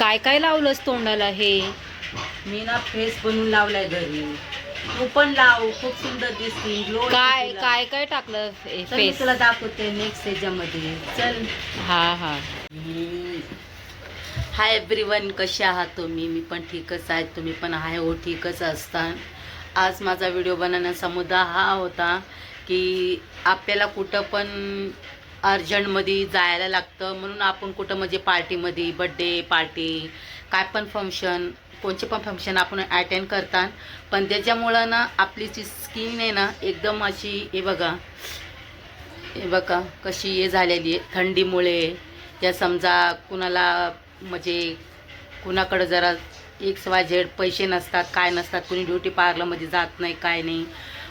काय काय लावलंस तोंडाला हे? मी ना फेस बनवून लावलाय घरी. तू पण लाव, खूप सुंदर दिसते. ग्लो काय काय काय टाकलं मी फेस? तुला दाखवते नेक्स्ट ह्याच्यामध्ये. चल. हा हा. हाय एव्हरीवन, कसे आहात तुम्ही? मी पण ठीकच आहे, तुम्ही पण आहे हो ठीकच असता. आज माझा व्हिडिओ बनवण्याचा मुद्दा हा होता की आपल्याला कुठं पण अर्जंटमध्ये जायला लागतं, म्हणून आपण कुठं म्हणजे पार्टीमध्ये, बड्डे पार्टी, काय पण फंक्शन, कोणचे पण फंक्शन आपण अटेंड करतात. पण त्याच्यामुळं ना आपली जी स्किन आहे ना एकदम अशी हे बघा कशी हे झालेली आहे थंडीमुळे. या समजा कुणाला म्हणजे कुणाकडं जरा XYZ पैसे नसतात, काय नसतात, कुणी ब्युटी पार्लरमध्ये जात नाही, काय नाही.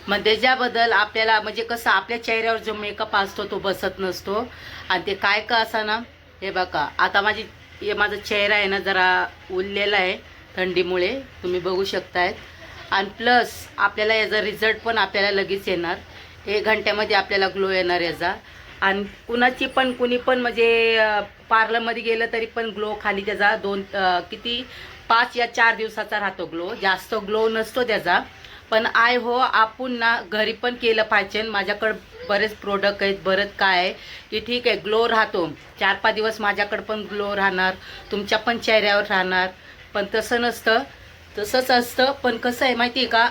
मग त्याच्याबद्दल आपल्याला म्हणजे कसं आपल्या चेहऱ्यावर जो मेकअप असतो तो बसत नसतो. आणि ते काय का असा ना, हे बघा आता माझा चेहरा आहे ना जरा उरलेला आहे थंडीमुळे, तुम्ही बघू शकतायत. आणि प्लस आपल्याला याचा रिझल्ट पण आपल्याला लगेच येणार, 1 घंट्यामध्ये आपल्याला ग्लो येणार याचा. आणि कुणी पण म्हणजे पार्लरमध्ये गेलं तरी पण ग्लो खाली त्याचा 5 या 4 दिवसाचा राहतो ग्लो, जास्त ग्लो नसतो त्याचा. पण आपण ना घरी पण केलं पाहिजे. माझ्याकडं बरेच प्रोडक्ट आहेत, बरंच काय आहे की ठीक आहे ग्लो राहतो 4-5 दिवस, माझ्याकडं पण ग्लो राहणार, तुमच्या पण चेहऱ्यावर राहणार. पण तसं नसतं, तसंच असतं. पण कसं आहे माहिती आहे का,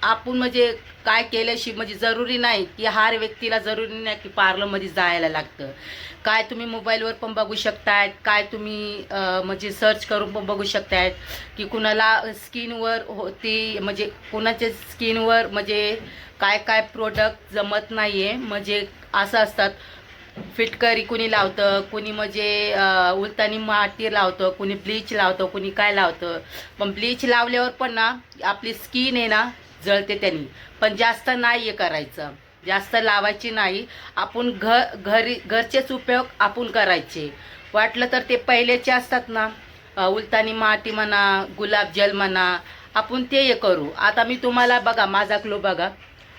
आपण म्हणजे काय केल्याशी म्हणजे जरुरी नाही की हर व्यक्तीला जरुरी नाही की पार्लरमध्ये जायला लागतं. काय तुम्ही मोबाईलवर पण बघू शकतायत, काय तुम्ही म्हणजे सर्च करून पण बघू शकतायत की कुणाला स्किनवर होती, म्हणजे कुणाच्या स्किनवर म्हणजे काय काय प्रोडक्ट जमत नाही आहे. म्हणजे असं असतात, फिटकरी कुणी लावतं, कुणी म्हणजे उलतानी माती लावतं, कुणी ब्लीच लावतं, कुणी काय लावतं. पण ब्लीच लावल्यावर पण ना आपली स्किन आहे ना जळते त्यांनी. पण जास्त नाही हे करायचं, जास्त लावायची नाही. आपण घरचेच उपयोग आपण करायचे. वाटलं तर ते पहिलेचे असतात ना, उलतानी माती म्हणा, गुलाबजल म्हणा, आपण ते हे करू. आता मी तुम्हाला बघा माझा ग्लो बघा,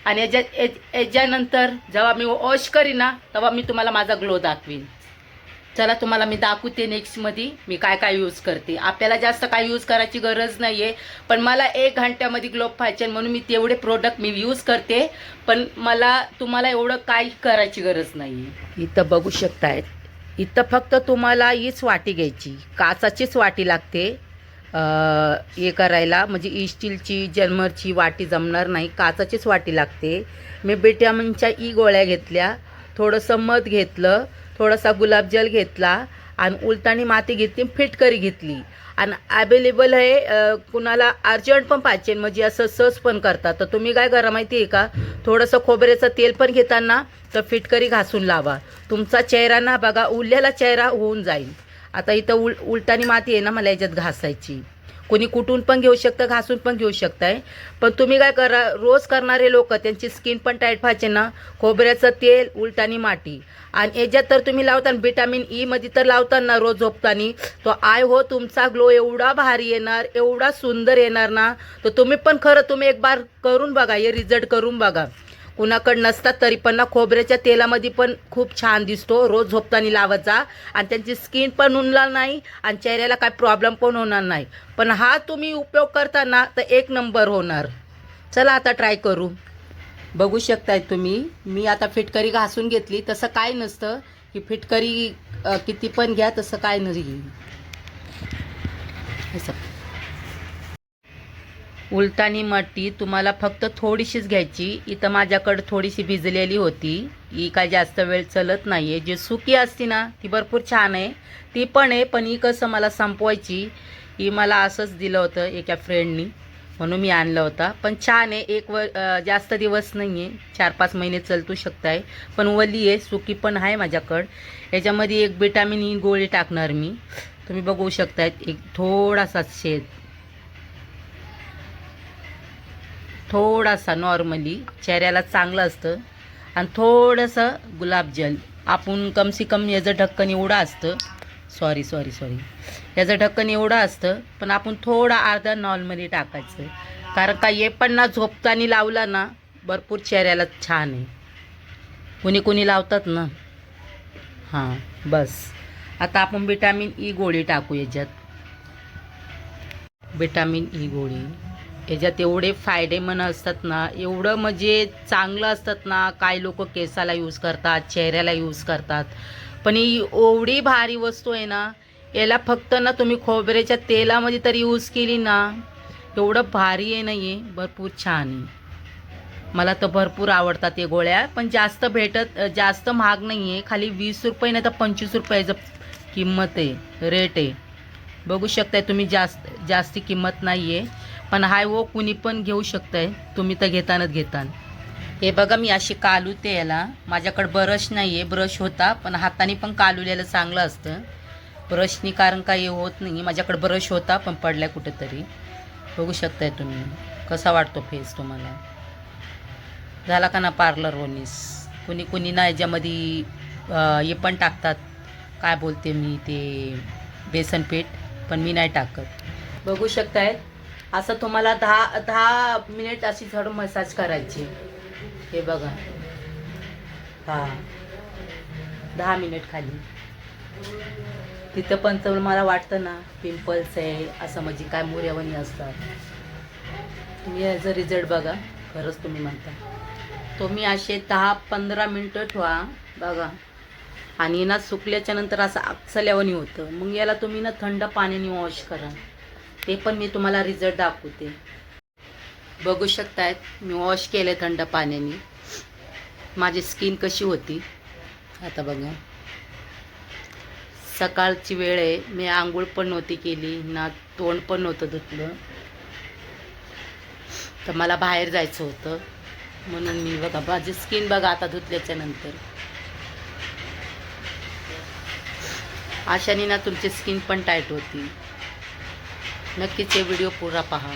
आणि याच्यानंतर जेव्हा मी वॉश करीन ना तेव्हा मी तुम्हाला माझा ग्लो दाखवीन. चला तुम्हाला मी दाखवते नेक्स्टमध्ये मी काय काय यूज करते. आपल्याला जास्त काय यूज करायची गरज नाही आहे, पण मला 1 घंट्यामध्ये ग्लो पाहिजे म्हणून मी तेवढे प्रोडक्ट मी यूज करते. पण तुम्हाला एवढं काही करायची गरज नाही आहे. इथं बघू शकतायत, इथं फक्त तुम्हाला हीच वाटी घ्यायची, काचाचीच वाटी लागते हे करायला. म्हणजे स्टीलची जर्मरची वाटी जमणार नाही, काचाचीच वाटी लागते. मी विटॅमिनच्या गोळ्या घेतल्या, थोडंसं मध घेतलं, थोडासा गुलाबजल घेतला, आणि उलतानी माती घेतली, फिटकरी घेतली. आणि अवेलेबल आहे कुणाला अर्जंट पण पाहिजे म्हणजे असं सहज पण करतात, तर तुम्ही काय करा माहिती आहे का, थोडंसं खोबऱ्याचं तेल पण घेताना तर फिटकरी घासून लावा. तुमचा चेहरा ना बघा उरलेला चेहरा होऊन जाईल. आता इथं उलटानी माती आहे ना, मला याच्यात घासायची. कोणी कुठून पण घेऊ शकतं, घासून पण घेऊ शकताय. पण तुम्ही काय करा, रोज करणारे लोक त्यांची स्किन पण टाईट पाहिजे ना, खोबऱ्याचं तेल, उलटानी माती. आणि याच्यात तर तुम्ही लावताना विटॅमिन मध्ये तर लावताना रोज झोपताना, तो तुमचा ग्लो एवढा भारी येणार, एवढा सुंदर येणार ना. तर तुम्ही पण तुम्ही एक बार करून बघा, हे रिझल्ट करून बघा. कुणाकडं नसतात तरी पण ना खोबऱ्याच्या तेलामध्ये पण खूप छान दिसतो. रोज झोपताना लावायचा आणि त्यांची स्किन पण उरणार नाही आणि चेहऱ्याला काय प्रॉब्लेम पण होणार नाही. पण हा तुम्ही उपयोग करताना तर 1 नंबर होणार. चला आता ट्राय करू. बघू शकताय तुम्ही, मी आता फिटकरी घासून घेतली. तसं काय नसतं की फिटकरी किती पण घ्या, तसं काय नाही. उलतानी माती तुम्हाला फक्त थोडीशीच घ्यायची. इथं माझ्याकडं थोडीशी भिजलेली होती, ही काय जास्त वेळ चलत नाही आहे. जी सुकी असती ना ती भरपूर छान आहे, ती पण आहे. पण ही कसं मला संपवायची, ही मला असंच दिलं होतं एका फ्रेंडनी, म्हणून मी आणलं होता. पण छान आहे, जास्त दिवस नाही आहे, 4-5 महिने चलतू शकताय. पण वली आहे, सुकी पण आहे माझ्याकडं. याच्यामध्ये एक विटॅमिन गोळी टाकणार मी, तुम्ही बघू शकताय. एक थोडासा शेत, थोडासा नॉर्मली चेहऱ्याला चांगलं असतं. आणि थोडंसं गुलाबजल. आपण कमसे कम याचं ढक्कन एवढं असतं, सॉरी याचं ढक्कन एवढं असतं, पण आपण थोडा अर्धा नॉर्मली टाकायचं. कारण का हे पण ना झोपताना लावला ना भरपूर चेहऱ्याला छान आहे. कुणी लावतात ना. हां बस. आता आपण विटॅमिन ई गोळी टाकू याच्यात. विटॅमिन ई गोळी याच्यात एवढे फायदेमंद असतात ना, एवढं म्हणजे चांगलं असतात ना. काही लोक केसाला यूज करतात, चेहऱ्याला यूज करतात, पण ही एवढी भारी वस्तू आहे ना. याला फक्त ना तुम्ही खोबऱ्याच्या तेलामध्ये तरी यूज केली ना, एवढं भारी आहे ना, हे भरपूर छान आहे. मला तर भरपूर आवडतात हे गोळ्या. पण जास्त महाग नाही आहे. खाली 20 रुपये नाही तर 25 रुपयाचं किंमत आहे, रेट आहे. बघू शकताय तुम्ही. जास्ती किंमत नाही आहे, पण हाय वो कुणी पण घेऊ शकताय. तुम्ही तर घेतान. हे बघा, मी अशी कालूते याला. माझ्याकडे ब्रश नाही आहे. ब्रश होता पण हाताने पण कालूलेलं चांगलं असतं ब्रशनी, कारण काही होत नाही. माझ्याकडे ब्रश होता पण पडलाय कुठेतरी. बघू शकताय तुम्ही. कसा वाटतो फेस तुम्हाला? झाला का ना पार्लर वनीस? कुणी ना याच्यामध्ये हे पण टाकतात, काय बोलते मी ते, बेसन पीठ, पण मी नाही टाकत. बघू शकताय. असं तुम्हाला 10 मिनिट अशी झड मसाज करायची. हे बघा, 10 मिनिट खाली. तिथं पण तर मला वाटतं ना पिंपल्स आहे असं, म्हणजे काय मुर्यावणी असतात. तुम्ही याचा रिझल्ट बघा. खरंच तुम्ही म्हणता. तुम्ही असे 10-15 मिनटं ठेवा बघा, आणि ना सुकल्याच्या नंतर असं अक्सल्यावानी होतं. मग याला तुम्ही ना थंड पाण्याने वॉश करा. ते पण मी तुम्हाला रिझल्ट दाखवते. बघू शकतायत मी वॉश केले थंड पाण्याने. माझी स्किन कशी होती आता बघा. सकाळची वेळ आहे, मी आंघोळ पण नव्हती केली ना, तोंड पण नव्हतं धुतलं. तर मला बाहेर जायचं होतं म्हणून मी बघा, माझी स्किन बघा आता धुतल्याच्या नंतर. अशाने ना तुमची स्किन पण टाईट होती. नक्कीच हे व्हिडिओ पुरा पहा.